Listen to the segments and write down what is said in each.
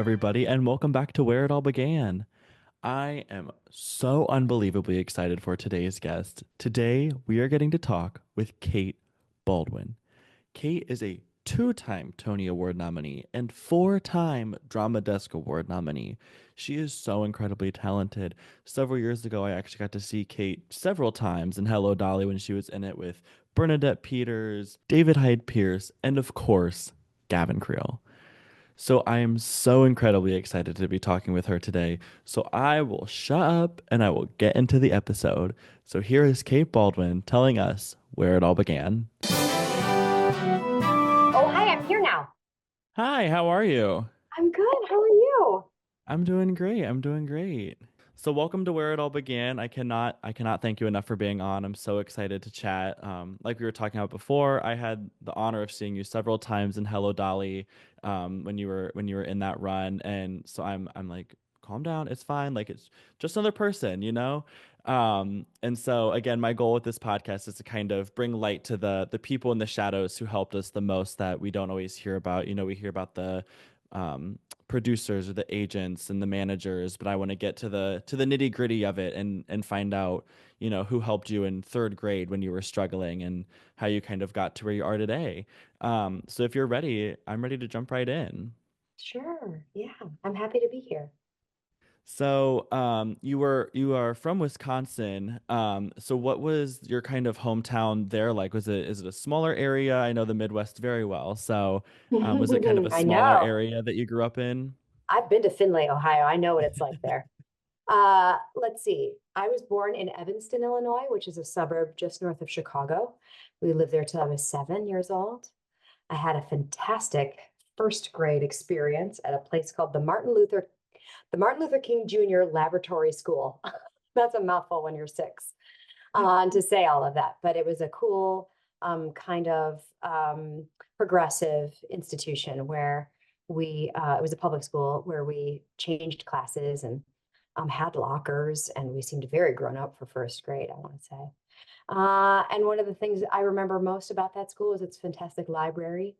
everybody, and welcome back to Where It All Began. I am so unbelievably excited for today's guest. Today, we are getting to talk with Kate Baldwin. Kate is a two-time Tony Award nominee and four-time Drama Desk Award nominee. She is so incredibly talented. Several years ago, I actually got to see Kate several times in Hello Dolly when she was in it with Bernadette Peters, David Hyde Pierce, and of course, Gavin Creel. So I am so incredibly excited to be talking with her today. So I will shut up and I will get into the episode. So here is Kate Baldwin telling us where it all began. Oh, hi, I'm here now. Hi, how are you? I'm good. How are you? I'm doing great. I'm doing great. So welcome to Where It All Began. I cannot thank you enough for being on. I'm so excited to chat. Like we were talking about before, I had the honor of seeing you several times in Hello Dolly, when you were in that run, and so I'm like, calm down, it's fine. Like it's just another person, you know. And so again, my goal with this podcast is to kind of bring light to the people in the shadows who helped us the most that we don't always hear about. You know, we hear about the um, producers or the agents and the managers, but I want to get to the nitty gritty of it and find out, you know, who helped you in third grade when you were struggling and how you kind of got to where you are today. So if you're ready, I'm ready to jump right in. Sure. Yeah, I'm happy to be here. So you are from Wisconsin. So what was your kind of hometown there like? Is it a smaller area? I know the Midwest very well. So was it kind of a I smaller know. area that you grew up in? I've been to Findlay, Ohio. I know what it's like there. Let's see. I was born in Evanston, Illinois, which is a suburb just north of Chicago. We lived there till I was 7 years old. I had a fantastic first grade experience at a place called the Martin Luther King Jr. Laboratory School. That's a mouthful when you're six. To say all of that, but it was a cool kind of progressive institution where it was a public school where we changed classes and had lockers, and we seemed very grown up for first grade, I want to say. And one of the things I remember most about that school is its fantastic library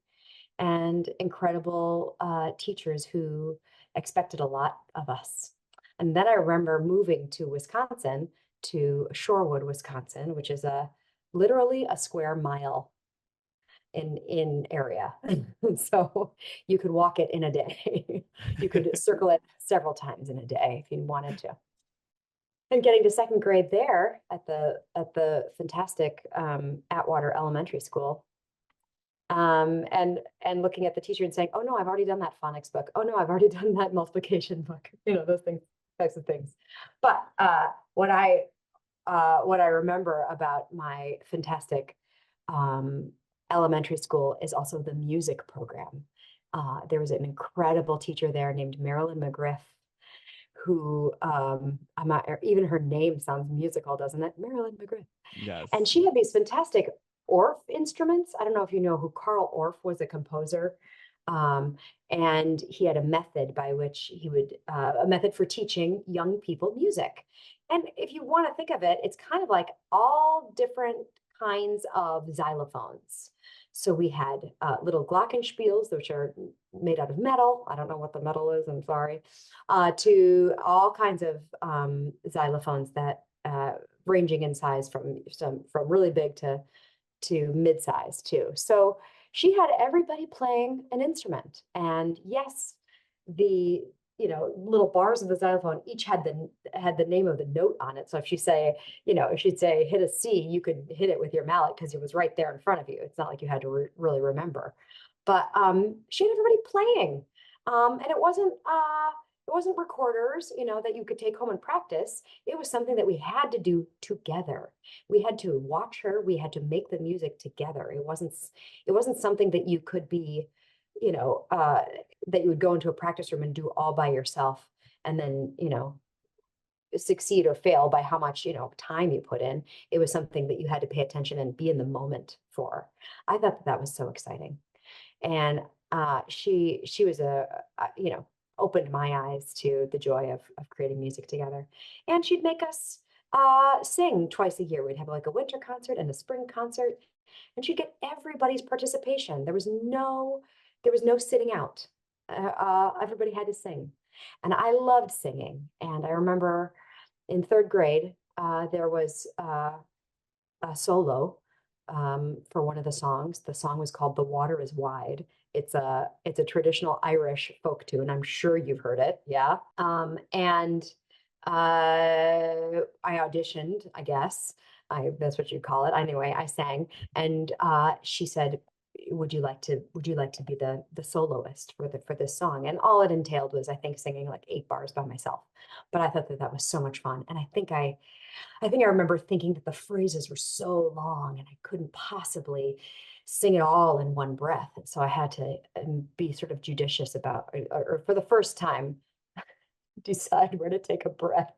and incredible teachers who expected a lot of us. And then I remember moving to Wisconsin, to Shorewood, Wisconsin, which is a literally a square mile in area. So you could walk it in a day. You could circle it several times in a day if you wanted to. And getting to second grade there at the fantastic Atwater Elementary School, and looking at the teacher and saying, "Oh no, I've already done that phonics book. Oh no, I've already done that multiplication book." You know, those things, types of things. But what I remember about my fantastic um, elementary school is also the music program. There was an incredible teacher there named Marilyn McGriff, who I'm not, even her name sounds musical, doesn't it? Marilyn McGriff. And Yes. she had these fantastic Orff instruments. I don't know if you know who Carl Orff was, a composer. Um, and he had a method by which he would, a method for teaching young people music. And if you want to think of it, it's kind of like all different kinds of xylophones. So we had little glockenspiels, which are made out of metal. I don't know what the metal is, I'm sorry. To all kinds of xylophones that ranging in size from really big to mid-size too. So she had everybody playing an instrument. And yes, the little bars of the xylophone each had the name of the note on it. So if if she'd say hit a C, you could hit it with your mallet because it was right there in front of you. It's not like you had to really remember. But she had everybody playing. And it wasn't recorders, that you could take home and practice. It was something that we had to do together. We had to watch her. We had to make the music together. It wasn't something that you could be, that you would go into a practice room and do all by yourself and then, succeed or fail by how much, time you put in. It was something that you had to pay attention and be in the moment for. I thought that was so exciting. And she was opened my eyes to the joy of creating music together. And she'd make us sing twice a year. We'd have like a winter concert and a spring concert, and she'd get everybody's participation. There was no sitting out. everybody had to sing. And I loved singing. And I remember in third grade, there was a solo for one of the songs. The song was called "The Water Is Wide." It's a traditional Irish folk tune. I'm sure you've heard it. Yeah. And I auditioned, I guess. That's what you call it. Anyway, I sang, and she said, "Would you like to be the soloist for this song?" And all it entailed was, I think, singing like 8 bars by myself. But I thought that that was so much fun, and I think I remember thinking that the phrases were so long and I couldn't possibly sing it all in one breath. And so I had to be sort of judicious about, or for the first time, decide where to take a breath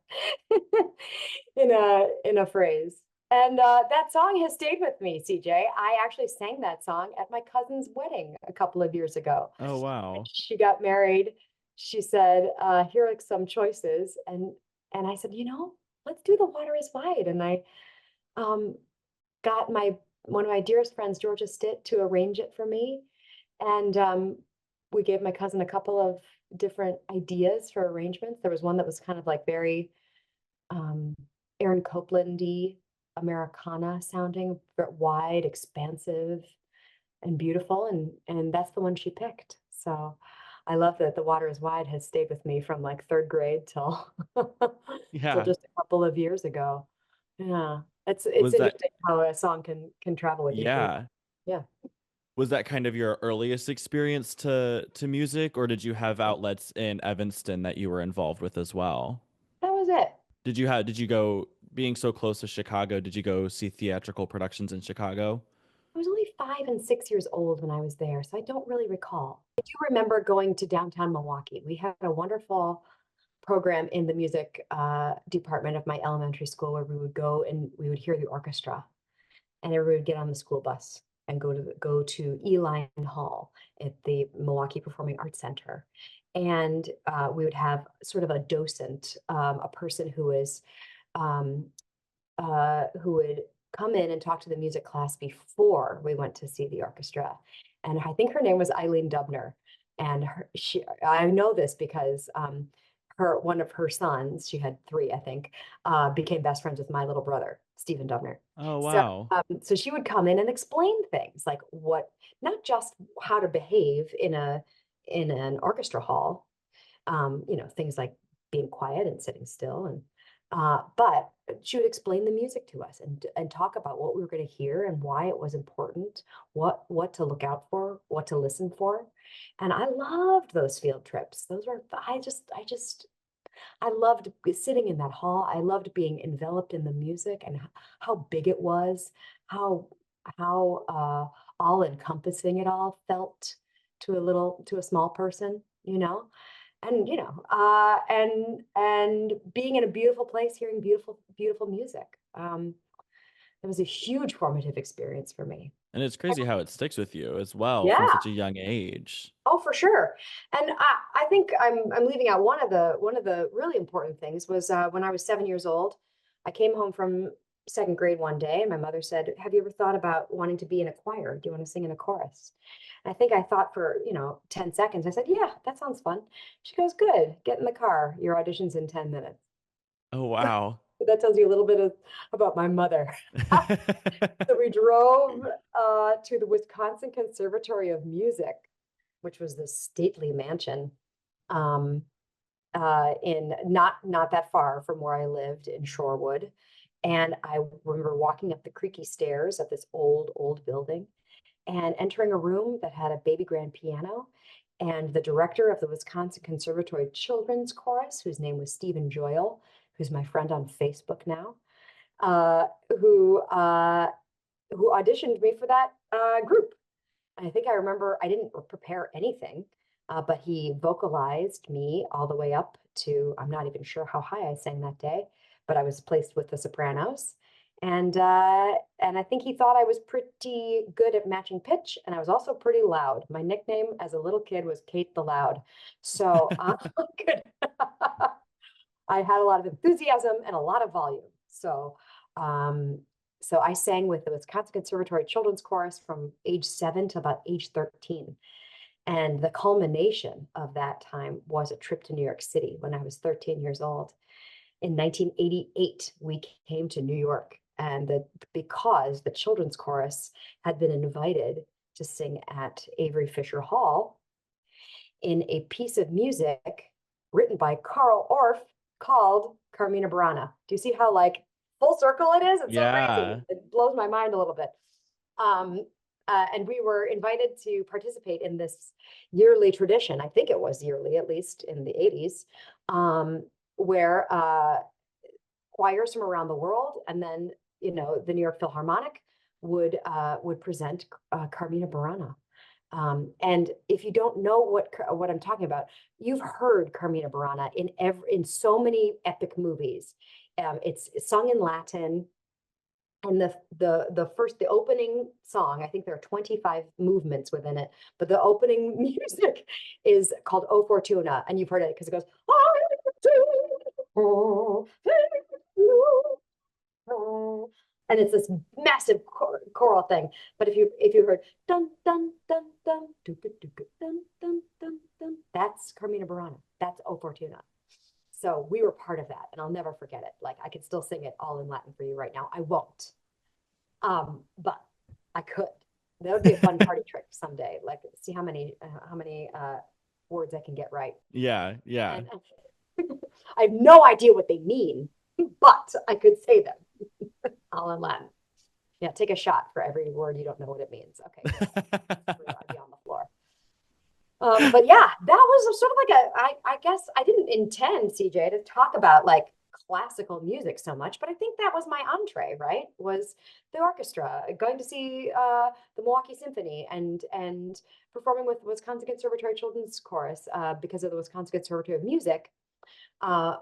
in a phrase. And that song has stayed with me, CJ. I actually sang that song at my cousin's wedding a couple of years ago. Oh, wow. She got married. She said, "Here are some choices," and I said, let's do "The Water Is Wide." And I um, got my one of my dearest friends, Georgia Stitt, to arrange it for me. And we gave my cousin a couple of different ideas for arrangements. There was one that was kind of like very um, Aaron Coplandy, Americana sounding, but wide, expansive, and beautiful. And that's the one she picked. So I love that "The Water Is Wide" has stayed with me from like third grade till till Yeah. just a couple of years ago. Yeah. It's Was that, interesting how a song can travel with you for yeah. yeah. Was that kind of your earliest experience to music, or did you have outlets in Evanston that you were involved with as well? That was it. Did you go, being so close to Chicago, did you go see theatrical productions in Chicago? I was only 5 and 6 years old when I was there, so I don't really recall. I do remember going to downtown Milwaukee. We had a wonderful program in the music department of my elementary school where we would go and we would hear the orchestra, and everybody would get on the school bus and go to Eline Hall at the Milwaukee Performing Arts Center. And we would have sort of a docent, a person um, who would come in and talk to the music class before we went to see the orchestra. And I think her name was Eileen Dubner. And I know this because one of her sons, she had three, I think, became best friends with my little brother, Stephen Dubner. Oh, So, wow. so she would come in and explain things like not just how to behave in an orchestra hall, things like being quiet and sitting still, and but she would explain the music to us and talk about what we were going to hear and why it was important, what to look out for, what to listen for. And I loved those field trips. Those were I loved sitting in that hall. I loved being enveloped in the music and how big it was, how how all encompassing it all felt to a small person, and and being in a beautiful place, hearing beautiful music. It was a huge formative experience for me. And it's crazy how it sticks with you as well from Yeah. such a young age. Oh, for sure. And I think I'm leaving out one of the really important things was when I was 7 years old, I came home from second grade one day, and my mother said, "Have you ever thought about wanting to be in a choir? Do you want to sing in a chorus?" And I think I thought for 10 seconds. I said, "Yeah, that sounds fun." She goes, "Good. Get in the car. Your audition's in 10 minutes." Oh, wow. That tells you a little bit about my mother. So we drove to the Wisconsin Conservatory of Music, which was this stately mansion um, in not that far from where I lived in Shorewood. And I remember walking up the creaky stairs of this old building and entering a room that had a baby grand piano. And the director of the Wisconsin Conservatory Children's Chorus, whose name was Stephen Joyle, who's my friend on Facebook now, uh, who uh, who auditioned me for that group. I think I remember I didn't prepare anything, but he vocalized me all the way up to, I'm not even sure how high I sang that day, but I was placed with the sopranos. And I think he thought I was pretty good at matching pitch, and I was also pretty loud. My nickname as a little kid was Kate the Loud. So could, I had a lot of enthusiasm and a lot of volume. Um, so I sang with the Wisconsin Conservatory Children's Chorus from age 7 to about age 13. And the culmination of that time was a trip to New York City when I was 13 years old. In 1988, we came to New York, and because the children's chorus had been invited to sing at Avery Fisher Hall in a piece of music written by Carl Orff called Carmina Burana. Do you see how like full circle it is? It's so crazy. Yeah. It blows my mind a little bit. Um, and we were invited to participate in this yearly tradition. I think it was yearly, at least in the 80s, where choirs from around the world, and then the New York Philharmonic would present Carmina Burana. And if you don't know what I'm talking about, you've heard Carmina Burana in so many epic movies. It's sung in Latin, and the opening song, I think there are 25 movements within it, but the opening music is called O Fortuna, and you've heard it because it goes, "O Fortuna," and it's this massive choral thing. But if you heard dun dun dun dun dun dun dun dun dun, that's Carmina Burana. That's O Fortuna. So we were part of that, and I'll never forget it. Like I could still sing it all in Latin for you right now. I won't, but I could. That would be a fun party trick someday. Like see how many words I can get right. Yeah, yeah. And I have no idea what they mean, but I could say them all in Latin. Yeah, take a shot for every word you don't know what it means. Okay, good. I'd be on the floor. But yeah, that was sort of like I guess I didn't intend, CJ, to talk about like classical music so much, but I think that was my entree, right? Was the orchestra, going to see the Milwaukee Symphony and performing with Wisconsin Conservatory Children's Chorus because of the Wisconsin Conservatory of Music,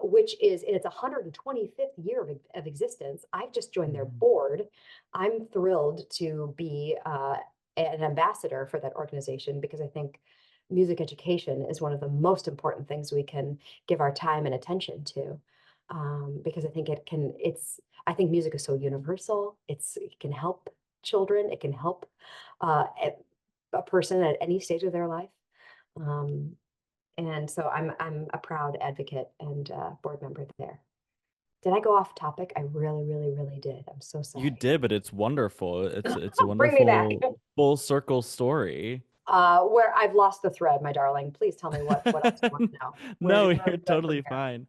which is in its 125th year of existence. I've just joined their Mhm. board. I'm thrilled to be an ambassador for that organization because I think music education is one of the most important things we can give our time and attention to. Because I think I think music is so universal. It can help children. It can help uh, a person at any stage of their life. Um, and so I'm a proud advocate and board member there. Did I go off topic? I really, really, really did. I'm so You sorry. did, but it's wonderful. It's a Bring me back. wonderful full circle story. Where I've lost the thread, my darling. Please tell me what else you want to know. Where No, where are you're we going from totally here? fine.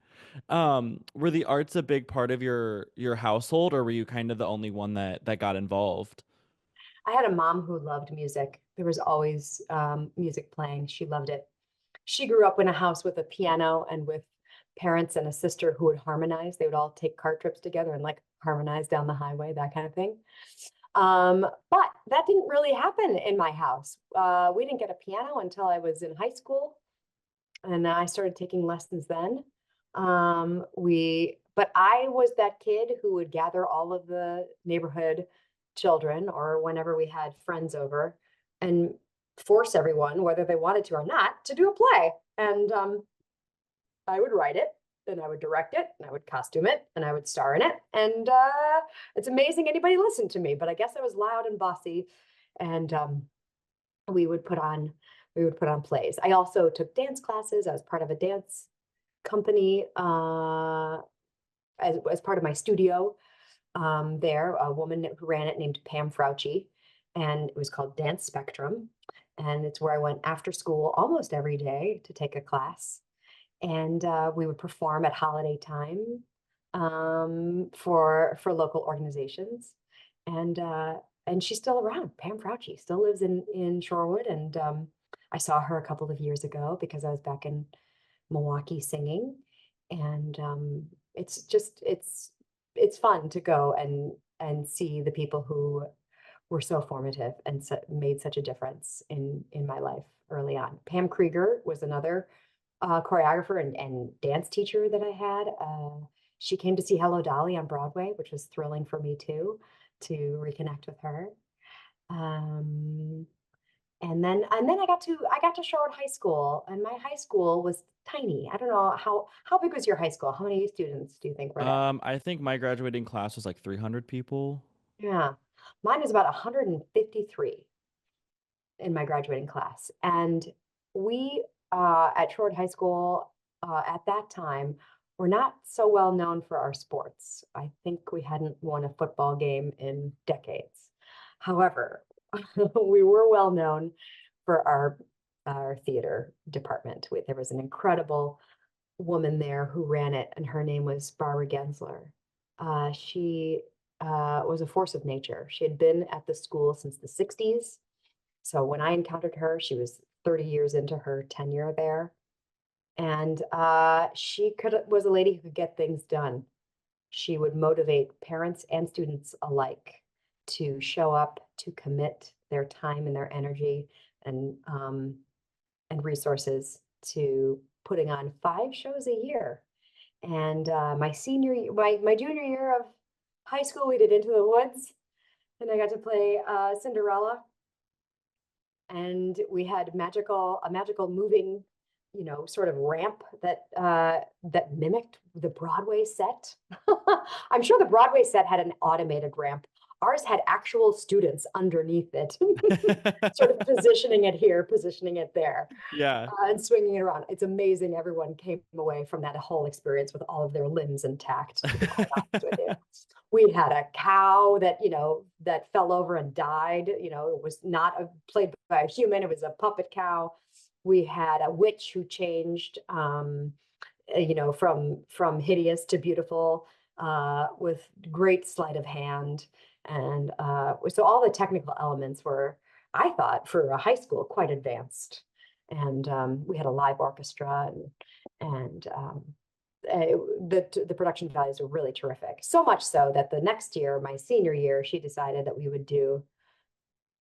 Were the arts a big part of your household, or were you kind of the only one that got involved? I had a mom who loved music. There was always music playing. She loved it. She grew up in a house with a piano and with parents and a sister who would harmonize. They would all take car trips together and like harmonize down the highway, that kind of thing. But that didn't really happen in my house. We didn't get a piano until I was in high school, and I started taking lessons then. But I was that kid who would gather all of the neighborhood children, or whenever we had friends over, and force everyone, whether they wanted to or not, to do a play. And I would write it, and I would direct it, and I would costume it, and I would star in it. And it's amazing anybody listened to me, but I guess I was loud and bossy, and we would put on we would put on plays. I also took dance classes. I was part of a dance company as part of my studio there. A woman who ran it named Pam Frauchi, and it was called Dance Spectrum. And it's where I went after school almost every day to take a class, and we would perform at holiday time for local organizations, and uh, and she's still around. Pam Frauchi still lives in Shorewood, and I saw her a couple of years ago because I was back in Milwaukee singing, and it's fun to go and see the people who were so formative and made such a difference in my life early on. Pam Krieger was another choreographer and dance teacher that I had. She came to see Hello Dolly on Broadway, which was thrilling for me too, to reconnect with her. Um, and then I got to Sherwood High School, and my high school was tiny. I don't know how big was your high school? How many students do you think were there? I think my graduating class was like 300 people. Yeah, mine was about 153 in my graduating class, and we at Troy High School at that time were not so well known for our sports. I think we hadn't won a football game in decades. However, we were well known for our theater department. There was an incredible woman there who ran it, and her name was Barbara Gensler. She was a force of nature. She had been at the school since the 60s. So when I encountered her, she was 30 years into her tenure there. And she was a lady who could get things done. She would motivate parents and students alike to show up, to commit their time and their energy and resources to putting on 5 shows a year. And my junior year of high school, we did Into the Woods, and I got to play Cinderella, and we had a magical moving, sort of ramp that mimicked the Broadway set. I'm sure the Broadway set had an automated ramp. Ours had actual students underneath it, sort of positioning it here, positioning it there, Yeah. and swinging it around. It's amazing. Everyone came away from that whole experience with all of their limbs intact, to be quite honest with you. We had a cow that fell over and died. It was not played by a human. It was a puppet cow. We had a witch who changed, from hideous to beautiful, with great sleight of hand. And so all the technical elements were, I thought, for a high school, quite advanced. And we had a live orchestra, and the production values were really terrific. So much so that the next year, my senior year, she decided that we would do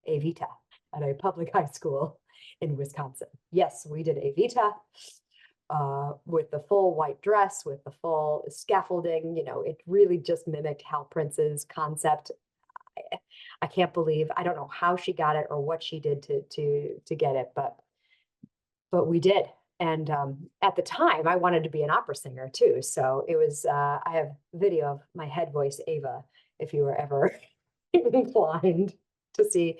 Evita at a public high school in Wisconsin. Yes, we did Evita with the full white dress, with the full scaffolding. It really just mimicked Hal Prince's concept. I can't believe, I don't know how she got it or what she did to get it, but we did. And at the time, I wanted to be an opera singer too. So it was, I have video of my head voice, Ava, if you were ever inclined to see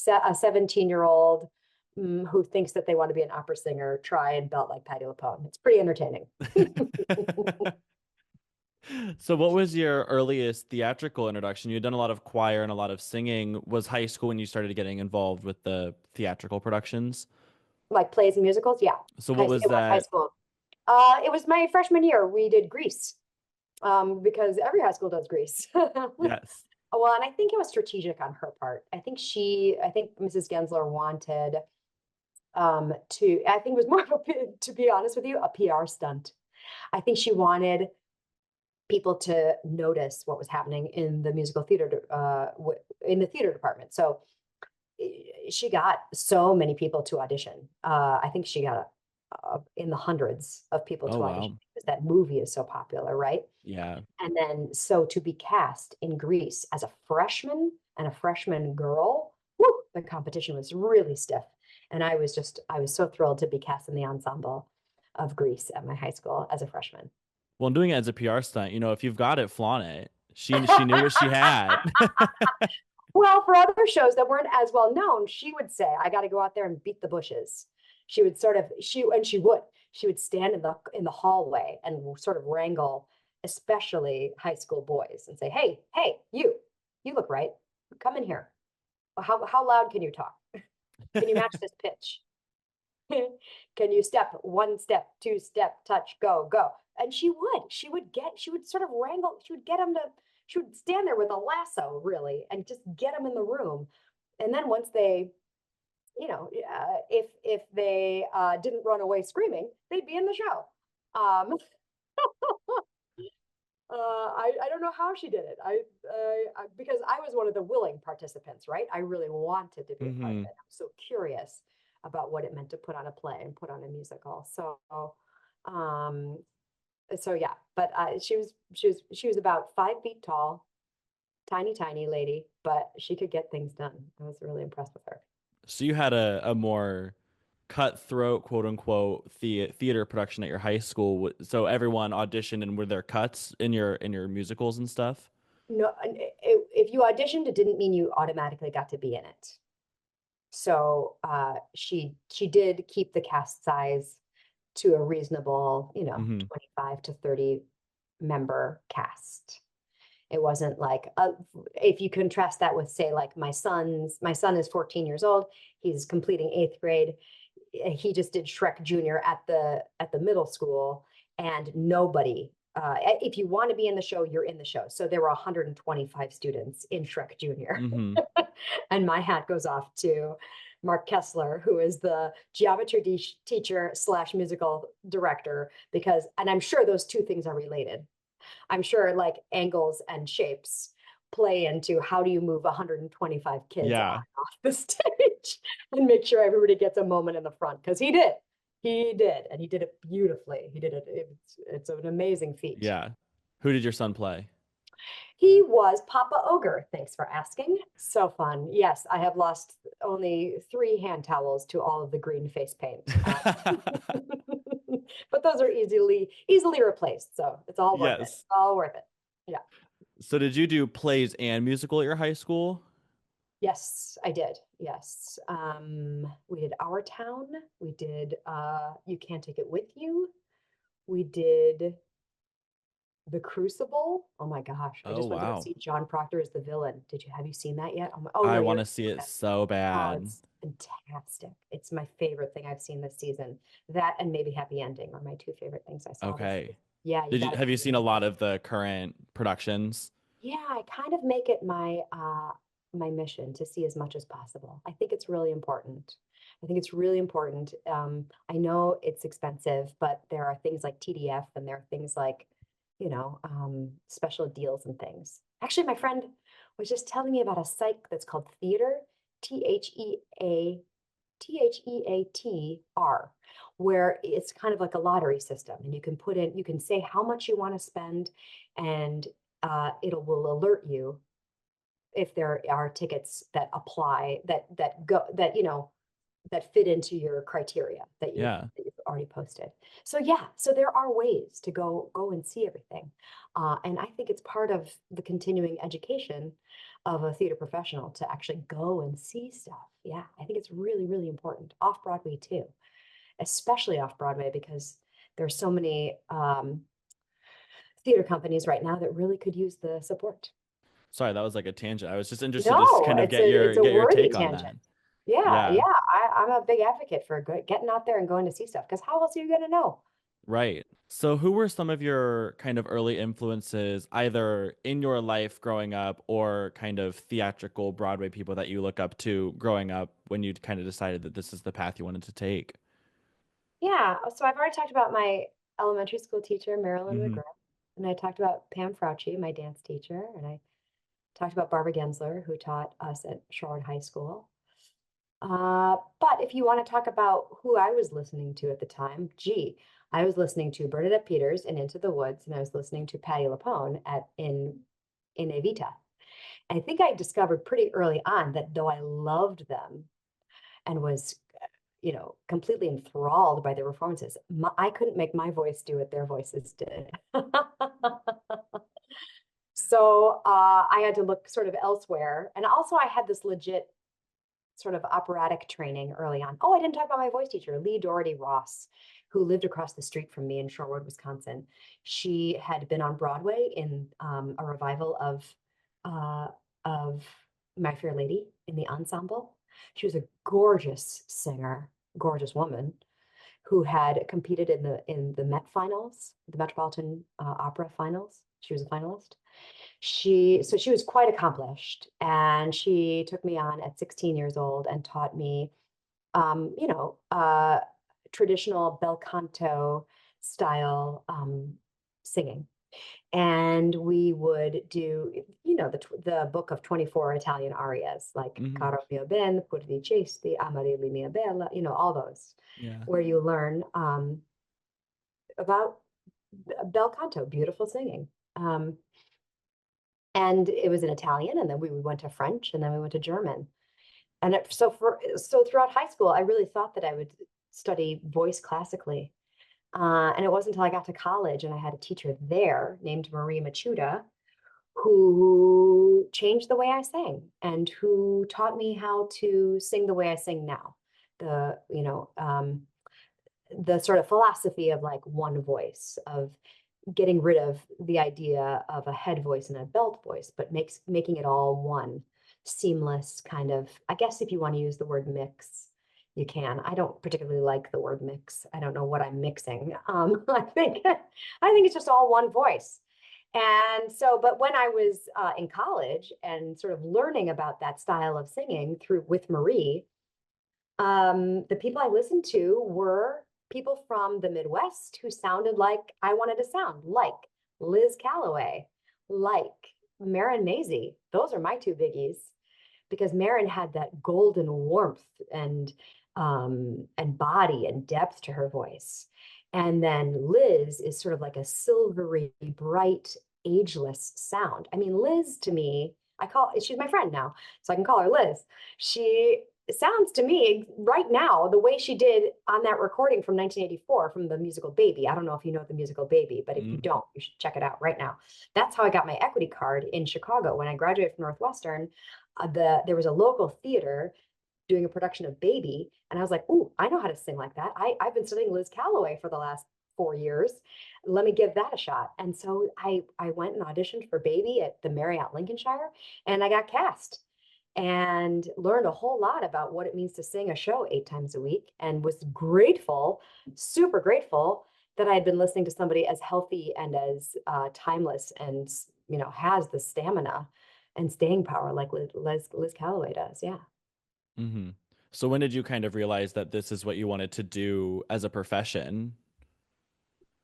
a 17-year-old who thinks that they want to be an opera singer try and belt like Patti LuPone. It's pretty entertaining. So what was your earliest theatrical introduction? You had done a lot of choir and a lot of singing. Was high school when you started getting involved with the theatrical productions? Like plays and musicals, yeah. So what was It was high that? school. It was my freshman year. We did Grease, because every high school does Grease. Yes. Well, and I think it was strategic on her part. I think Mrs. Gensler wanted I think it was more of to be honest with you, a PR stunt. I think she wanted people to notice what was happening in the musical theater, in the theater department. So she got so many people to audition. I think she got in the hundreds of people Oh to audition wow. because that movie is so popular, right? Yeah. And then so to be cast in Grease as a freshman and a freshman girl, whoo, the competition was really stiff. And I was so thrilled to be cast in the ensemble of Grease at my high school as a freshman. Well, doing it as a PR stunt, if you've got it, flaunt it. She knew what she had. Well, for other shows that weren't as well known, she would say, I got to go out there and beat the bushes. She would sort of, she would stand in the hallway and sort of wrangle, especially high school boys and say, hey, you look right. Come in here. How loud can you talk? Can you match this pitch? Can you step 1 step, 2 step, touch, go? And she would sort of wrangle, she would stand there with a lasso really and just get them in the room. And then once they, if they didn't run away screaming, they'd be in the show. Um, I don't know how she did it. Because I was one of the willing participants, right? I really wanted to be a part of Hmm. it. I'm so curious about what it meant to put on a play and put on a musical. Um, so yeah, but she was about 5 feet tall, tiny lady, but she could get things done. I was really impressed with her. So you had a more cutthroat, quote unquote, theater production at your high school. So everyone auditioned and were there cuts in your musicals and stuff? No, if you auditioned, it didn't mean you automatically got to be in it. So she did keep the cast size to a reasonable, 25 to 30 member cast. It wasn't like if you contrast that with, say, like my son is 14 years old. He's completing eighth grade. He just did Shrek Junior at the middle school, and nobody. If you want to be in the show, you're in the show. So there were 125 students in Shrek Junior, Mm-hmm. and my hat goes off to Mark Kessler, who is the geometry teacher slash musical director, and I'm sure those two things are related. I'm sure like angles and shapes play into how do you move 125 kids on Yeah. and off the stage and make sure everybody gets a moment in the front, because he did, and he did it beautifully. He did it. It's an amazing feat. Yeah. Who did your son play? He was Papa Ogre. Thanks for asking. So fun. Yes, I have lost only 3 hand towels to all of the green face paint. But those are easily replaced. So it's all worth it. Yes. All worth it. Yeah. So did you do plays and musical at your high school? Yes, I did. Yes. We did Our Town. We did You Can't Take It With You. We did The Crucible. Oh my gosh. I Oh, just went to go wow. see John Proctor as the villain. Have you seen that yet? Oh I no, want you're to see it okay. so Oh, bad. it's fantastic. It's my favorite thing I've seen this season. That and maybe Happy Ending are my two favorite things I saw this season. Okay. Yeah, you got to Have come you to seen a see lot them. of the current productions? Yeah, I kind of make it my mission to see as much as possible. I think it's really important. I think it's really important. I know it's expensive, but there are things like TDF, and there are things like, special deals and things. Actually, my friend was just telling me about a site that's called Theater, TheaTr, where it's kind of like a lottery system, and you can say how much you want to spend, and it will alert you if there are tickets that apply that fit into your criteria Yeah. that you've already posted. So yeah, so there are ways to go and see everything, and I think it's part of the continuing education of a theater professional to actually go and see stuff. Yeah, I think it's really, really important. Off Broadway too, especially off Broadway, because there's so many theater companies right now that really could use the support. Sorry, that was like a tangent. I was just interested to No, kind of it's a get your worthy take on tangent. that. Yeah, Yeah. yeah. I'm a big advocate for getting out there and going to see stuff, because how else are you going to know? Right. So who were some of your kind of early influences, either in your life growing up or kind of theatrical Broadway people that you look up to growing up when you kind of decided that this is the path you wanted to take? Yeah, so I've already talked about my elementary school teacher, Marilyn Hmm. McGrath, and I talked about Pam Frauchi, my dance teacher, and I talked about Barbara Gensler, who taught us at Shorewood High School. But if you want to talk about who I was listening to at the time, gee, I was listening to Bernadette Peters in Into the Woods, and I was listening to Patti LuPone in Evita. And I think I discovered pretty early on that though I loved them and was, completely enthralled by their performances, I couldn't make my voice do what their voices did. So I had to look sort of elsewhere. And also, I had this legit sort of operatic training early on. Oh, I didn't talk about my voice teacher, Lee Doherty Ross, who lived across the street from me in Shorewood, Wisconsin. She had been on Broadway in a revival uh, of My Fair Lady in the ensemble. She was a gorgeous singer, gorgeous woman who had competed in the Met finals, the Metropolitan Opera finals. She was a finalist. She was quite accomplished, and she took me on at 16 years old and taught me um, you know uh, traditional bel canto style singing. And we would do the book of 24 Italian arias, like Hmm. Caro mio ben, pur di cesti, amarelli mia bella, all those, Yeah. where you learn about bel canto, beautiful singing. um, and it was in Italian, and then we went to French, and then we went to German. And so throughout high school, I really thought that I would study voice classically. And it wasn't until I got to college and I had a teacher there named Marie Machuda, who changed the way I sang and who taught me how to sing the way I sing now. The, you know, the sort of philosophy of like one voice, of getting rid of the idea of a head voice and a belt voice, but making it all one seamless kind of, I guess if you want to use the word mix, you can. I don't particularly like the word mix. I don't know what I'm mixing. I think it's just all one voice. And so, but when I was in college and sort of learning about that style of singing through with Marie, the people I listened to were people from the Midwest who sounded like I wanted to sound, like Liz Calloway, like Marin Mazey. Those are my two biggies because Marin had that golden warmth and body and depth to her voice. And then Liz is sort of like a silvery, bright, ageless sound. I mean, Liz to me, she's my friend now, so I can call her Liz. She sounds to me right now the way she did on that recording from 1984 from the musical Baby. I don't know if you know the musical Baby, but if you Mm. don't, you should check it out right now. That's how I got my equity card in Chicago when I graduated from Northwestern. There was a local theater doing a production of Baby, and I was like, "Ooh, I know how to sing like that. I've been studying Liz Calloway for the last 4 years. Let me give that a shot." And so I went and auditioned for Baby at the Marriott Lincolnshire, and I got cast and learned a whole lot about what it means to sing a show 8 times a week, and was grateful, super grateful that I had been listening to somebody as healthy and as timeless and has the stamina and staying power like Liz Calloway does. Yeah. Hmm. So when did you kind of realize that this is what you wanted to do as a profession?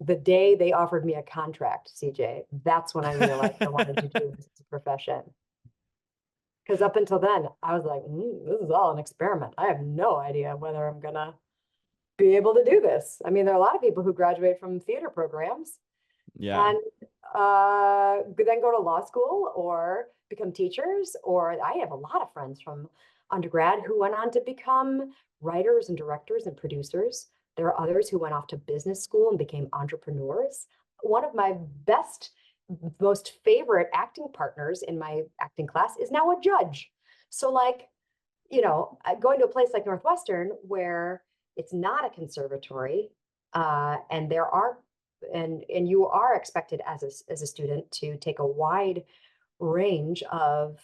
The day they offered me a contract, CJ, that's when I realized I wanted to do this as a profession. Because up until then, I was like, this is all an experiment. I have no idea whether I'm gonna be able to do this. I mean, there are a lot of people who graduate from theater programs Yeah. and then go to law school or become teachers. Or I have a lot of friends from undergrad who went on to become writers and directors and producers. There are others who went off to business school and became entrepreneurs. One of my best, most favorite acting partners in my acting class is now a judge. So, like, going to a place like Northwestern where it's not a conservatory, and there are and you are expected as a student to take a wide range of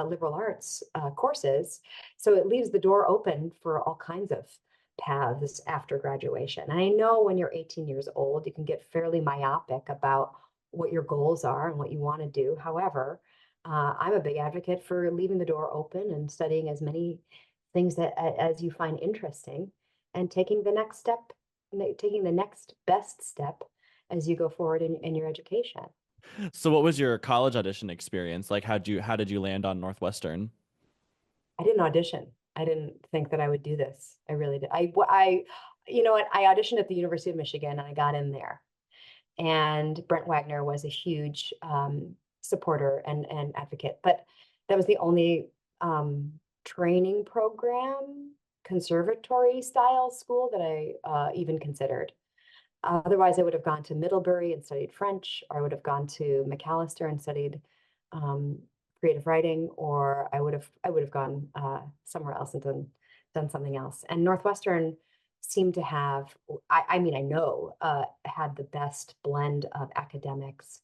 liberal arts courses. So it leaves the door open for all kinds of paths after graduation. And I know when you're 18 years old, you can get fairly myopic about what your goals are and what you want to do. However, I'm a big advocate for leaving the door open and studying as many things as you find interesting and taking the next step, taking the next best step as you go forward in your education. So what was your college audition experience? Like how did you land on Northwestern? I didn't audition. I didn't think that I would do this. I really did. You know what? I auditioned at the University of Michigan and I got in there. And Brent Wagner was a huge supporter and advocate. But that was the only training program, conservatory style school that I even considered. Otherwise, I would have gone to Middlebury and studied French, or I would have gone to Macalester and studied um, creative writing, or I would have gone somewhere else and done something else. And Northwestern seemed to have, I mean, I know, had the best blend of academics.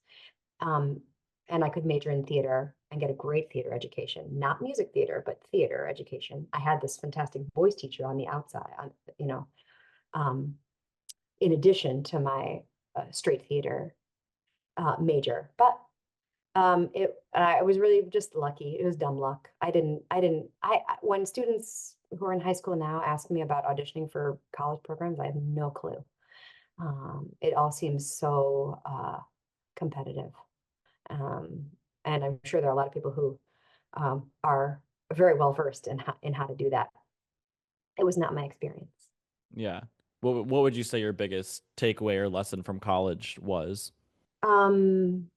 Um, and I could major in theater and get a great theater education, not music theater, but theater education. I had this fantastic voice teacher on the outside, you know, um, in addition to my straight theater major. But I was really just lucky. It was dumb luck. When students who are in high school now ask me about auditioning for college programs, I have no clue. It all seems so competitive. Um, and I'm sure there are a lot of people who are very well versed in how to do that. It was not my experience. Yeah. What would you say your biggest takeaway or lesson from college was? Um,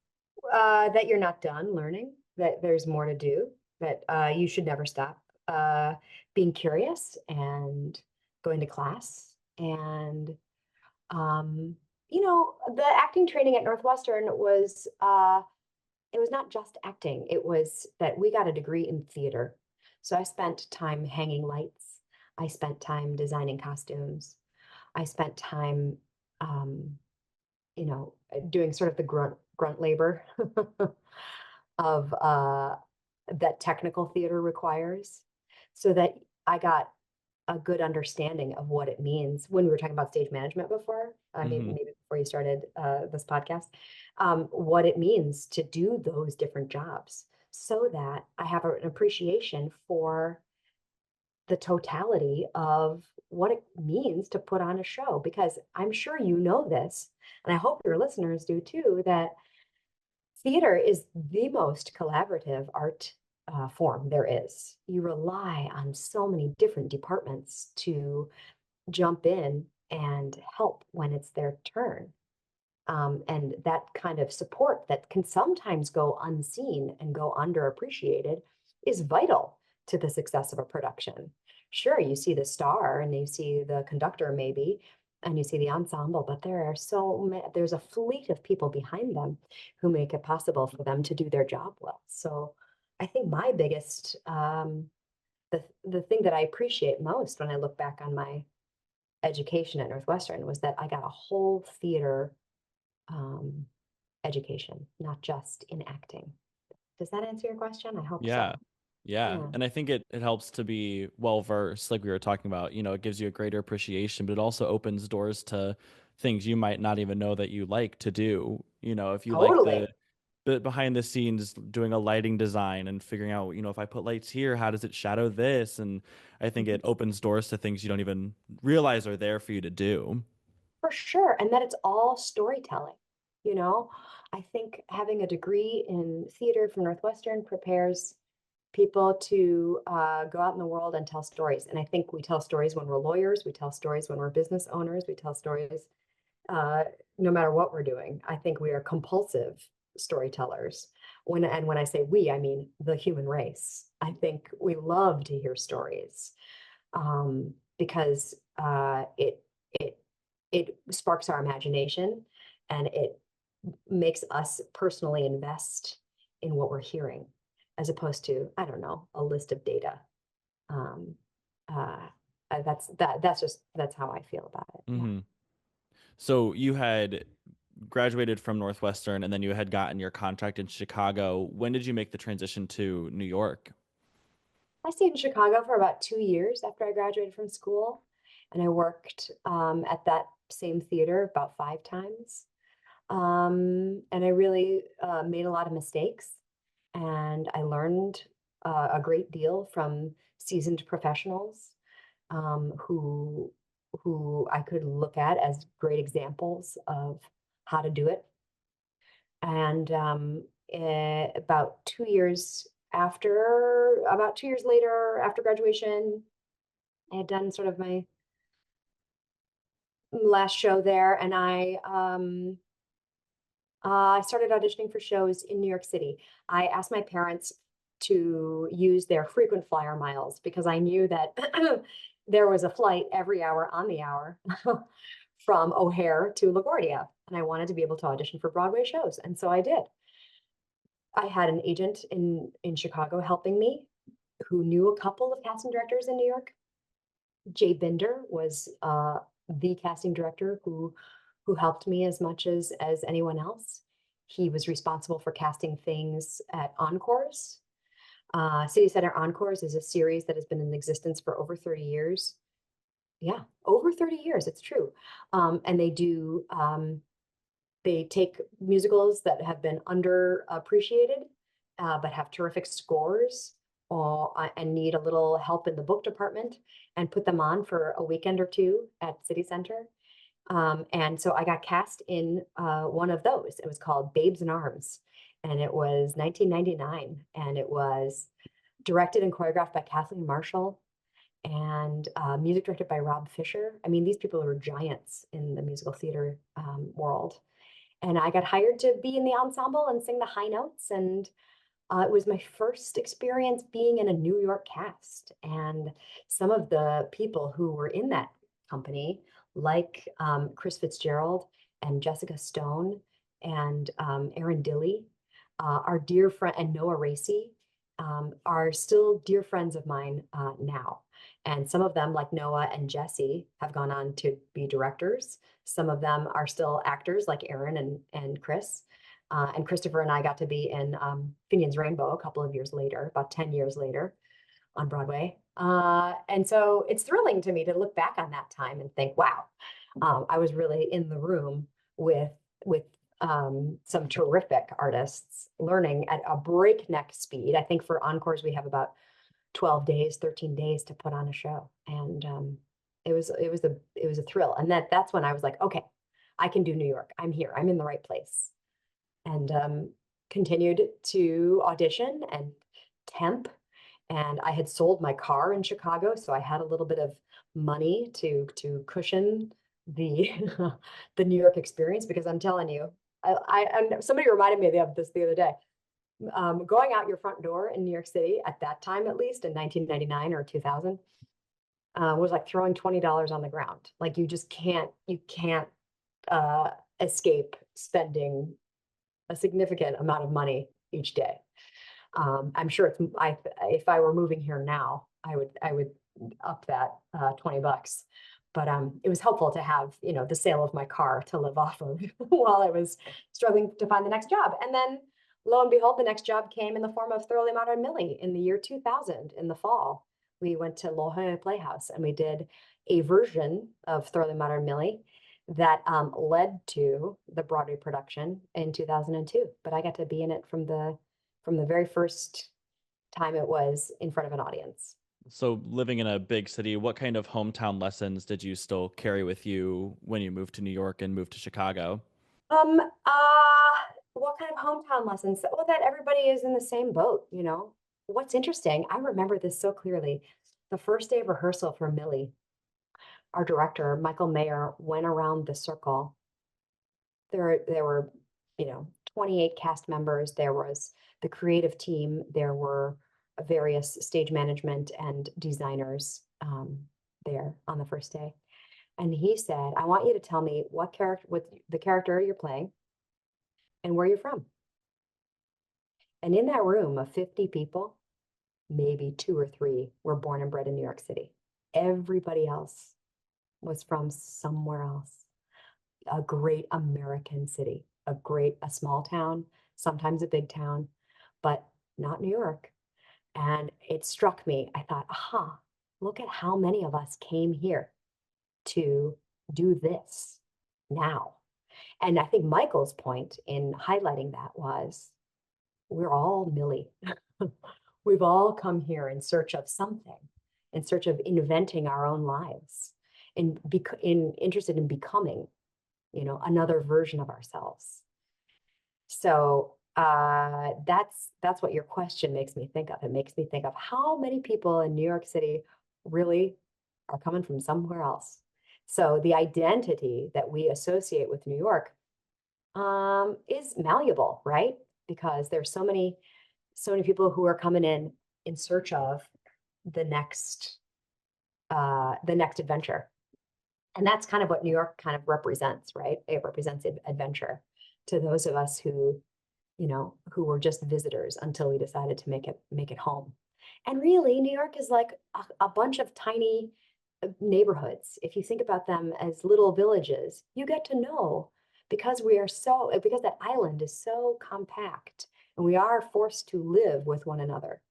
that you're not done learning, that there's more to do, that you should never stop being curious and going to class. And, the acting training at Northwestern was it was not just acting. It was that we got a degree in theater. So I spent time hanging lights. I spent time designing costumes. I spent time, um, doing sort of the grunt labor of that technical theater requires, so that I got a good understanding of what it means when we were talking about stage management before. I mean, Hmm. maybe before you started this podcast, what it means to do those different jobs, so that I have an appreciation for the totality of what it means to put on a show. Because I'm sure you know this, and I hope your listeners do too, that theater is the most collaborative art form there is. You rely on so many different departments to jump in and help when it's their turn. And that kind of support that can sometimes go unseen and go underappreciated is vital to the success of a production. Sure, you see the star and you see the conductor maybe, and you see the ensemble, but there's a fleet of people behind them who make it possible for them to do their job well. So I think my biggest the thing that I appreciate most when I look back on my education at Northwestern was that I got a whole theater um, education, not just in acting. Does that answer your question? I hope Yeah. so. Yeah. Yeah, And I think it helps to be well versed, like we were talking about. It gives you a greater appreciation, but it also opens doors to things you might not even know that you like to do. If you like the totally. behind the scenes doing a lighting design and figuring out, if I put lights here, how does it shadow this? And I think Mhm. it opens doors to things you don't even realize are there for you to do. For sure. And that it's all storytelling. You know, I think having a degree in theater from Northwestern prepares people to go out in the world and tell stories. And I think we tell stories when we're lawyers, we tell stories when we're business owners, we tell stories uh, no matter what we're doing. I think we are compulsive storytellers. When I say we, I mean the human race. I think we love to hear stories because it it sparks our imagination, and it makes us personally invest in what we're hearing, as opposed to, I don't know, a list of data. Um, uh, that's how I feel about it. Yeah. Hmm. So you had graduated from Northwestern and then you had gotten your contract in Chicago. When did you make the transition to New York? I stayed in Chicago for about 2 years after I graduated from school, and I worked at that same theater about 5 times. And I really made a lot of mistakes, and I learned a great deal from seasoned professionals who I could look at as great examples of how to do it. And about 2 years later, after graduation, I had done sort of my last show there, and I started auditioning for shows in New York City. I asked my parents to use their frequent flyer miles because I knew that there was a flight every hour on the hour from O'Hare to LaGuardia, and I wanted to be able to audition for Broadway shows, and so I did. I had an agent in Chicago helping me who knew a couple of casting directors in New York. Jay Binder was the casting director who helped me as much as anyone else. He was responsible for casting things at Encores. City Center Encores is a series that has been in existence for over 30 years. Yeah, over 30 years, it's true. And they take musicals that have been underappreciated, but have terrific scores, and need a little help in the book department, and put them on for a weekend or two at City Center. And so I got cast in one of those. It was called Babes in Arms, and it was 1999, and it was directed and choreographed by Kathleen Marshall, and music directed by Rob Fisher. I mean, these people are giants in the musical theater world. And I got hired to be in the ensemble and sing the high notes. And it was my first experience being in a New York cast. And some of the people who were in that company, like Chris Fitzgerald and Jessica Stone and Aaron Dilley, our dear friend and Noah Racy are still dear friends of mine now. And some of them, like Noah and Jesse, have gone on to be directors. Some of them are still actors, like Aaron and Chris. And Christopher and I got to be in Finian's Rainbow a couple of years later, about 10 years later on Broadway. And so it's thrilling to me to look back on that time and think, wow, I was really in the room with with some terrific artists learning at a breakneck speed. I think for encores we have about 12 days, 13 days to put on a show. And it was a thrill. And that's when I was like, okay, I can do New York. I'm here. I'm in the right place. And continued to audition and temp. And I had sold my car in Chicago, so I had a little bit of money to cushion the the New York experience because I'm telling you, and somebody reminded me of this the other day. Going out your front door in New York City at that time, at least in 1999 or 2000, was like throwing $20 on the ground. Like you can't escape spending a significant amount of money each day. I'm sure if I were moving here now, I would up that $20. But it was helpful to have, the sale of my car to live off of while I was struggling to find the next job. And then lo and behold, the next job came in the form of Thoroughly Modern Millie in the year 2000 in the fall. We went to Lohe Playhouse and we did a version of Thoroughly Modern Millie that led to the Broadway production in 2002. But I got to be in it from the very first time it was in front of an audience. So, living in a big city, what kind of hometown lessons did you still carry with you when you moved to New York and moved to Chicago? Um, uh, what kind of hometown lessons? Well, that everybody is in the same boat. What's interesting, I remember this so clearly. The first day of rehearsal for Millie, our director, Michael Mayer, went around the circle. There were, 28 cast members. There was the creative team. There were various stage management and designers there on the first day. And he said, I want you to tell me what the character you're playing and where you're from. And in that room of 50 people, maybe two or three were born and bred in New York City. Everybody else was from somewhere else, a great American city, a small town, sometimes a big town, but not New York. And it struck me. I thought, aha, look at how many of us came here to do this now. And I think Michael's point in highlighting that was we're all Millie. We've all come here in search of something, in search of inventing our own lives, interested in becoming, another version of ourselves. So that's what your question makes me think of. It makes me think of how many people in New York City really are coming from somewhere else. So the identity that we associate with New York is malleable, right? Because there's so many people who are coming in search of the next adventure. And that's kind of what New York kind of represents, right? It represents adventure to those of us who were just visitors until we decided to make it home. And really, New York is like a bunch of tiny neighborhoods. If you think about them as little villages, you get to know because that island is so compact and we are forced to live with one another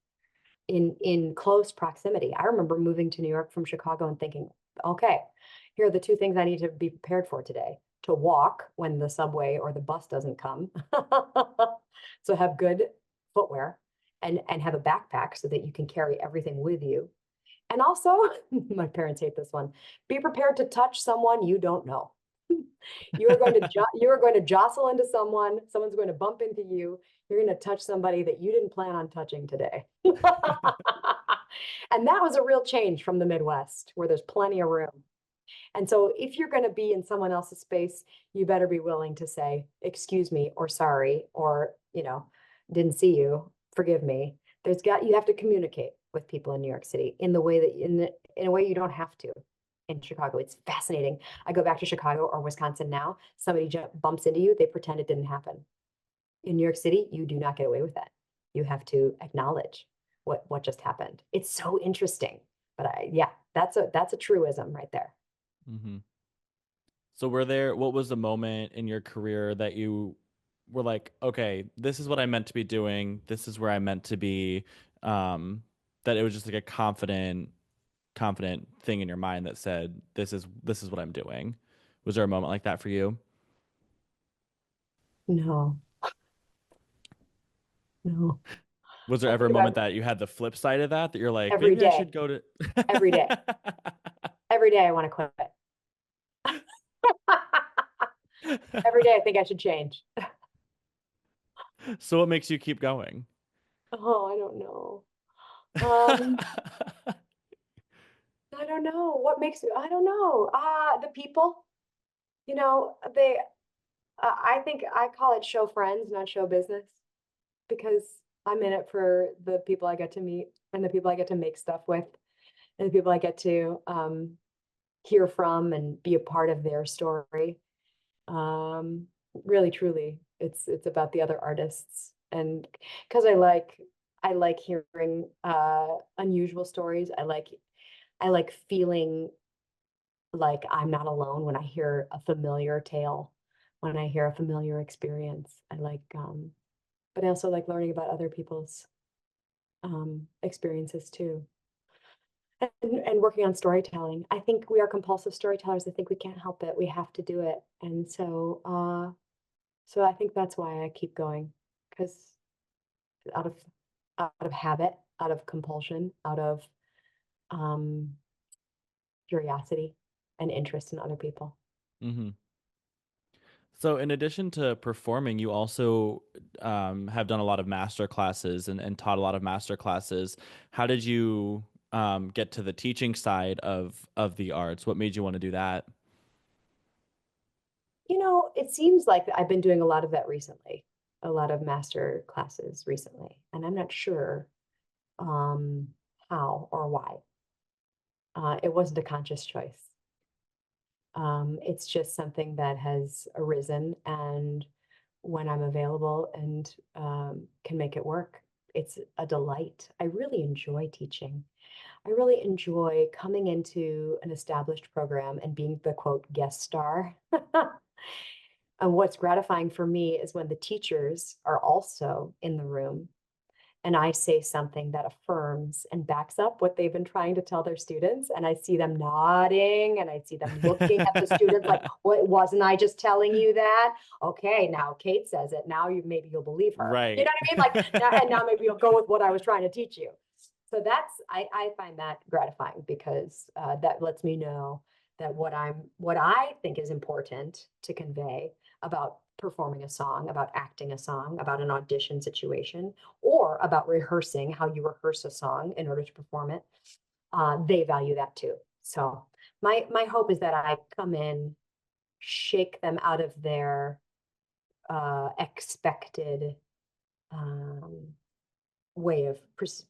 in close proximity. I remember moving to New York from Chicago and thinking, okay, here are the two things I need to be prepared for today. To walk when the subway or the bus doesn't come. So have good footwear and have a backpack so that you can carry everything with you. And also, my parents hate this one, be prepared to touch someone you don't know. You are going to jostle into someone, someone's going to bump into you, you're going to touch somebody that you didn't plan on touching today. And that was a real change from the Midwest, where there's plenty of room. And so if you're going to be in someone else's space, you better be willing to say, excuse me, or sorry, or, didn't see you, forgive me. You have to communicate with people in New York City in the way that in a way you don't have to in Chicago. It's fascinating. I go back to Chicago or Wisconsin now, somebody bumps into you, they pretend it didn't happen. In New York City, you do not get away with that. You have to acknowledge what just happened. It's so interesting. But yeah, that's a truism right there. Hmm. So what was the moment in your career that you were like, okay, this is what I meant to be doing. This is where I meant to be. That it was just like a confident thing in your mind that said, this is what I'm doing. Was there a moment like that for you? No, no. Was there I ever a think moment about that you had the flip side of that you're like, every maybe I day, should go to every day, every day I want to quit. Every day I think I should change. So what makes you keep going? Oh, I don't know. Um, I don't know. What makes me, I don't know. The people, I think I call it show friends, not show business, because I'm in it for the people I get to meet and the people I get to make stuff with and the people I get to hear from and be a part of their story. Um, Really, truly, it's about the other artists, and because I like hearing unusual stories. I like feeling like I'm not alone when I hear a familiar tale, when I hear a familiar experience. But I also like learning about other people's experiences too. And working on storytelling. I think we are compulsive storytellers. I think we can't help it. We have to do it. And so I think that's why I keep going, because out of out of habit, out of compulsion, out of um, curiosity and interest in other people. Hmm. So, in addition to performing, you also have done a lot of master classes and taught a lot of master classes. How did you get to the teaching side of the arts? What made you want to do that? It seems like I've been doing a lot of that recently, a lot of master classes recently, and I'm not sure how or why. It wasn't a conscious choice. It's just something that has arisen, and when I'm available and can make it work, it's a delight. I really enjoy teaching. I really enjoy coming into an established program and being the quote guest star. And what's gratifying for me is when the teachers are also in the room and I say something that affirms and backs up what they've been trying to tell their students. And I see them nodding and I see them looking at the students like, what wasn't I just telling you that? Okay, now Kate says it. Now maybe you'll believe her. You know Right. what I mean? Like now maybe you'll go with what I was trying to teach you. So I find that gratifying because that lets me know that what I think is important to convey about performing a song, about acting a song, about an audition situation, or about rehearsing how you rehearse a song in order to perform it. They value that too. So my hope is that I come in, shake them out of their expected um, way of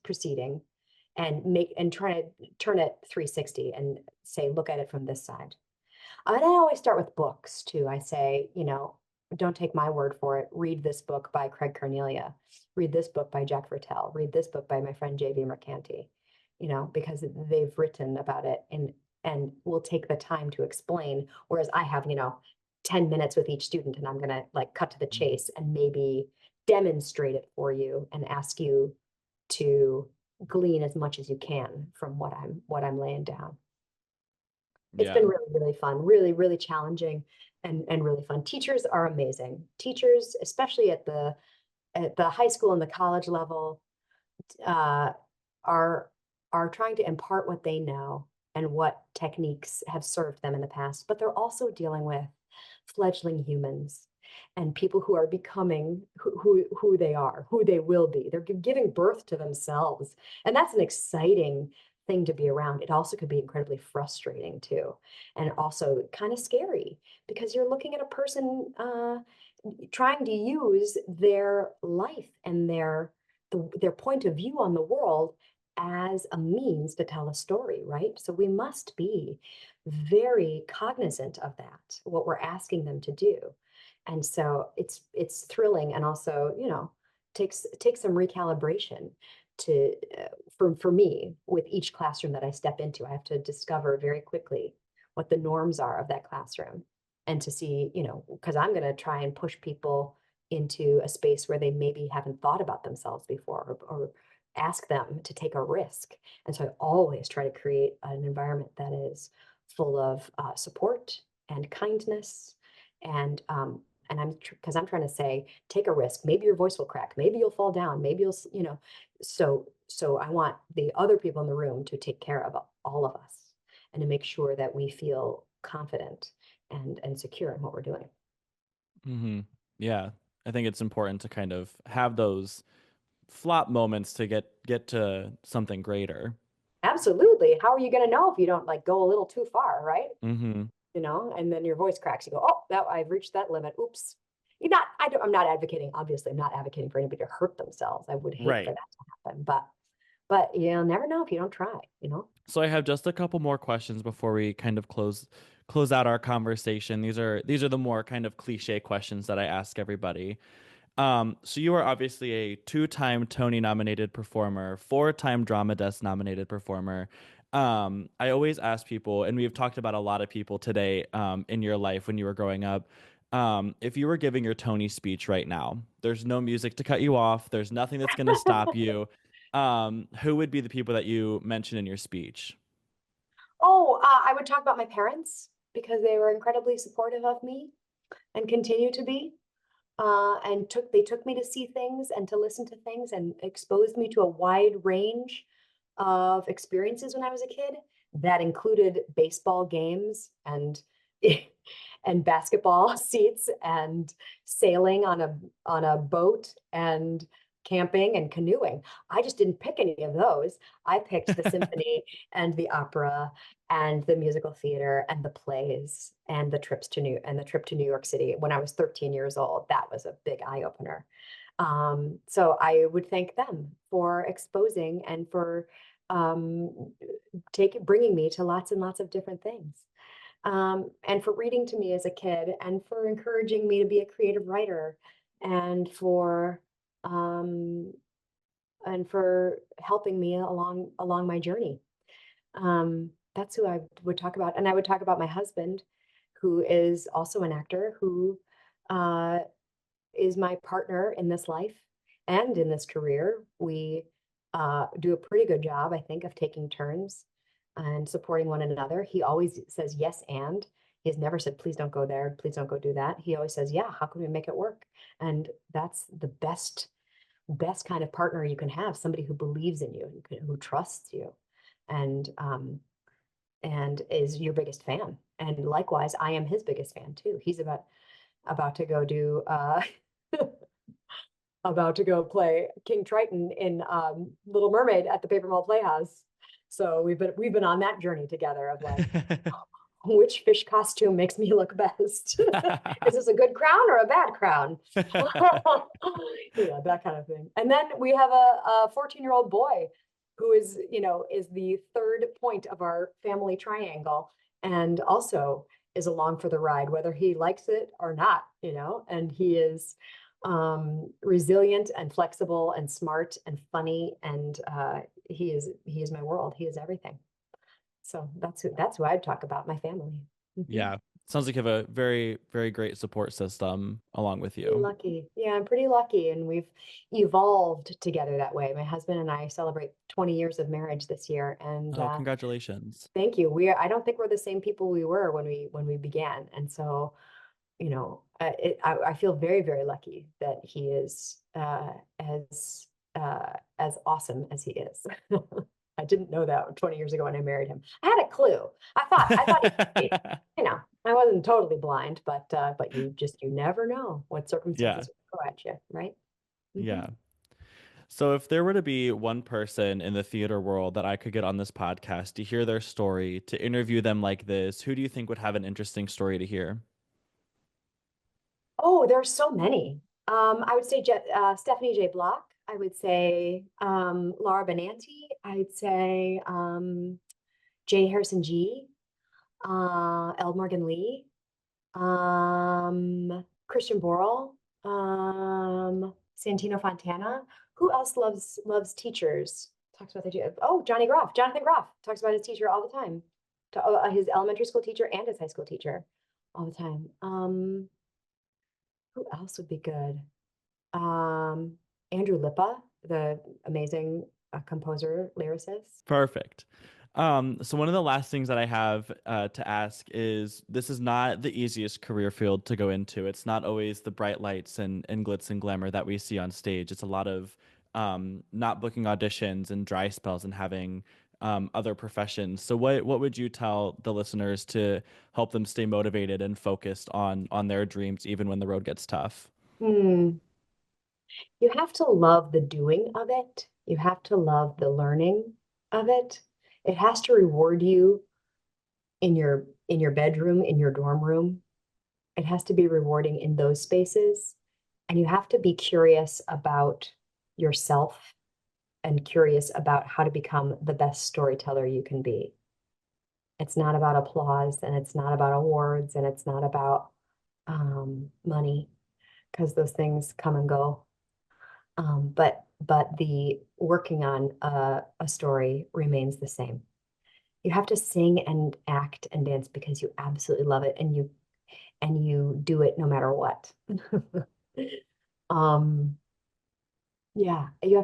proceeding and try to turn it 360 and say, look at it from this side. And I always start with books too. I say, don't take my word for it. Read this book by Craig Cornelia. Read this book by Jack Vertel. Read this book by my friend J.V. Mercanti, because they've written about it and will take the time to explain. Whereas I have, 10 minutes with each student and I'm going to like cut to the chase and maybe demonstrate it for you and ask you to glean as much as you can from what I'm laying down. It's been Yeah. really, really fun, really, really challenging and really fun. Teachers are amazing. Teachers, especially at the high school and the college level, uh, are are trying to impart what they know and what techniques have served them in the past, but they're also dealing with fledgling humans and people who are becoming who they are, who they will be. They're giving birth to themselves, and that's an exciting thing to be around. It also could be incredibly frustrating too, and also kind of scary because you're looking at a person trying to use their life and their point of view on the world as a means to tell a story, right? So we must be very cognizant of that, what we're asking them to do. And so it's thrilling, and also, takes some recalibration to for me with each classroom that I step into. I have to discover very quickly what the norms are of that classroom, and to see, because I'm going to try and push people into a space where they maybe haven't thought about themselves before, or ask them to take a risk. And so I always try to create an environment that is full of support and kindness, and because I'm trying to say, take a risk. Maybe your voice will crack. Maybe you'll fall down. Maybe you'll. So I want the other people in the room to take care of all of us, and to make sure that we feel confident and secure in what we're doing. Hmm. Yeah. I think it's important to kind of have those flop moments to get to something greater. Absolutely. How are you going to know if you don't like go a little too far, right? Hmm. And then your voice cracks. You go, oh, that I've reached that limit. Oops. You're not, I don't, I'm not advocating, obviously, I'm not advocating for anybody to hurt themselves. I would hate for Right. that to happen, but you'll never know if you don't try. So I have just a couple more questions before we kind of close out our conversation. These are the more kind of cliche questions that I ask everybody. So you are obviously a two-time Tony nominated performer, four-time Drama Desk nominated performer. I always ask people, and we've talked about a lot of people today, in your life when you were growing up. If you were giving your Tony speech right now, there's no music to cut you off. There's nothing that's going to stop you. Who would be the people that you mention in your speech? Oh, I would talk about my parents because they were incredibly supportive of me and continue to be. And they took me to see things and to listen to things, and exposed me to a wide range of experiences when I was a kid that included baseball games and basketball seats and sailing on a boat and camping and canoeing. I just didn't pick any of those. I picked the symphony and the opera and the musical theater and the plays and the trip to New York City when I was 13 years old. That was a big eye opener. So I would thank them for exposing and for um, bringing me to lots and lots of different things. And for reading to me as a kid, and for encouraging me to be a creative writer, and um, for helping me along my journey. That's who I would talk about. And I would talk about my husband, who is also an actor, who uh, is my partner in this life and in this career. We do a pretty good job, I think, of taking turns and supporting one another. He always says yes, and he's never said, please don't go there, please don't go do that. He always says, yeah, how can we make it work? And that's the best kind of partner you can have, somebody who believes in you, who trusts you, and is your biggest fan. And likewise, I am his biggest fan too. He's about to go do about to go play King Triton in Little Mermaid at the Paper Mill Playhouse. So we've been on that journey together of like, which fish costume makes me look best? Is this a good crown or a bad crown? That kind of thing. And then we have a 14-year-old boy who is the third point of our family triangle, and also is along for the ride, whether he likes it or not. And he is resilient and flexible and smart and funny, and he is my world. He is everything. So that's who I'd talk about, my family. Mhm. Yeah. Sounds like you have a very, very great support system along with Pretty you. lucky. Yeah, I'm pretty lucky. And we've evolved together that way. My husband and I celebrate 20 years of marriage this year. And Oh, congratulations. thank you. I don't think we're the same people we were when we began. And so, I feel very, very lucky that he is as awesome as he is. I didn't know that 20 years ago when I married him. I had a clue. I thought I wasn't totally blind, but you never know what Yeah. circumstances will throw at you, right? Hmm. Yeah. So if there were to be one person in the theater world that I could get on this podcast to hear their story, to interview them like this, who do you think would have an interesting story to hear? Oh, there's so many. I would say Stephanie J. Block. I would say Laura Benanti. I'd say Jay Harrison G. L. Morgan Lee. Um, Christian Borle, Santino Fontana. Who else loves teachers? Talks about oh, Johnny Groff. Jonathan Groff talks about his teacher all the time. His elementary school teacher and his high school teacher all the time. Who else would be good? Um, Andrew Lippa, the amazing composer, lyricist. Perfect. So one of the last things that I have to ask is this is not the easiest career field to go into. It's not always the bright lights and glitz and glamour that we see on stage. It's a lot of not booking auditions and dry spells and having other professions. So what would you tell the listeners to help them stay motivated and focused on their dreams even when the road gets tough? Hmm. You have to love the doing of it. You have to love the learning of it. It has to reward you in your bedroom, in your dorm room. It has to be rewarding in those spaces. And you have to be curious about yourself and curious about how to become the best storyteller you can be. It's not about applause and it's not about awards and it's not about money because those things come and go. But the working on a story remains the same. You have to sing and act and dance because you absolutely love it and you do it no matter what. Um, yeah, there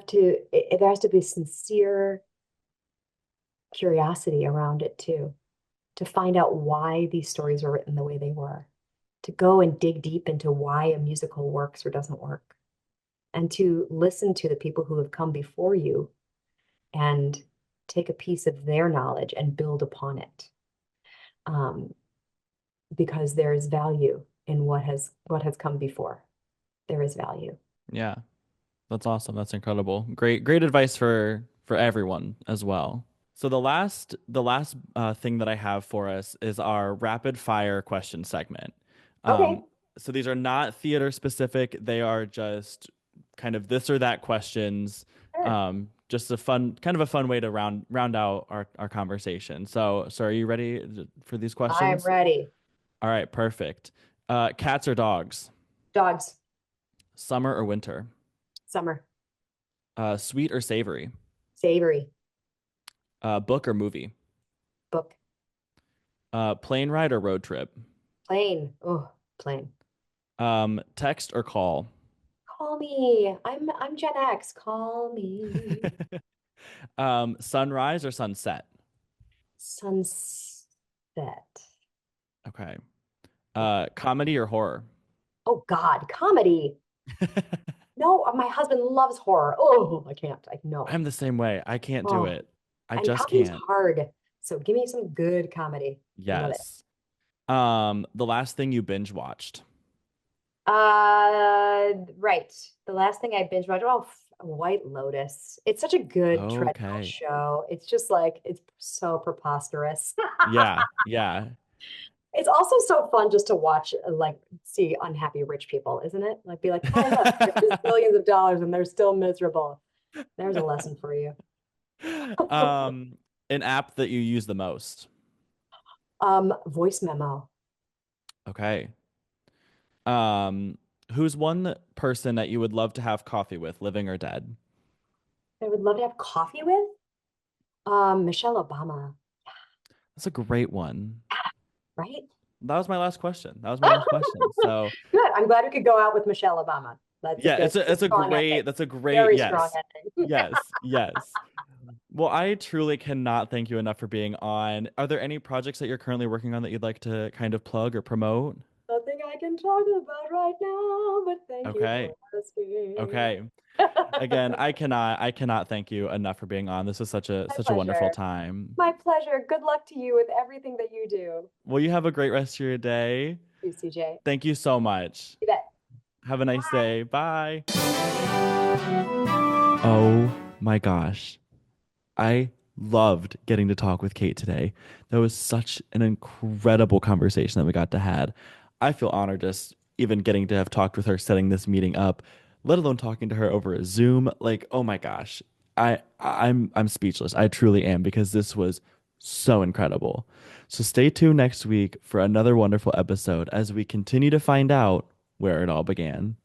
has to be sincere curiosity around it too, to find out why these stories were written the way they were, to go and dig deep into why a musical works or doesn't work, and to listen to the people who have come before you and take a piece of their knowledge and build upon it. Um, because there is value in what has come before. There is value. Yeah, that's awesome. That's incredible. Great advice for everyone as well. So the last thing that I have for us is our rapid fire question segment. Okay, Um, so these are not theater specific. They are just kind of this or that questions. sure. Just a fun way to round out our conversation. So are you ready for these I'm questions? ready. All right, perfect. Cats or dogs? Dogs, Summer or winter? summer, Sweet or savory? savory, Book or movie? book, Plane ride or road trip? plane. Oh, plane. Text or call? Call me. I'm Gen X. Call me. Sunrise or sunset? Sunset. Okay. Yeah. Comedy or horror? Oh God, comedy. No, my husband loves horror. Oh, I can't. I know. I'm the same way. I can't do Oh, it. I and just comedy's can't. hard. So give me some good comedy. I love it. Yes. The last thing you binge watched. Right. The last thing I binge watched, oh, White Lotus. It's such a good treadmill Okay. show. It's just like it's so preposterous. Yeah, yeah. It's also so fun just to watch, like, see unhappy rich people, isn't it? Like, be like, oh, look, there's billions of dollars and they're still miserable. There's a lesson for you. Um, an app that you use the most. Voice memo. Okay. Um, who's one person that you would love to have coffee with, living or dead? I would love to have coffee with. Michelle Obama, That's a great one. right? That was my last question. That was my last question. So, Good. I'm glad we could go out with Michelle Obama. That's a yeah, good, it's a strong ending. great, that's a great, Very strong yes. ending. Yes, yes. Well, I truly cannot thank you enough for being on. Are there any projects that you're currently working on that you'd like to kind of plug or promote? Nothing I can talk about right now, but thank you Okay. for asking. Okay. Again, I cannot thank you enough for being on. This was My such a wonderful pleasure. time. My pleasure. Good luck to you with everything that you do. Well, you have a great rest of your day. You, CJ. Thank you so much. You bet. Have a nice Bye. day. Bye. Oh my gosh. I loved getting to talk with Kate today. That was such an incredible conversation that we got to had. I feel honored just even getting to have talked with her, setting this meeting up, let alone talking to her over a Zoom. Like, oh my gosh. I'm speechless. I truly am because this was so incredible. So stay tuned next week for another wonderful episode as we continue to find out where it all began.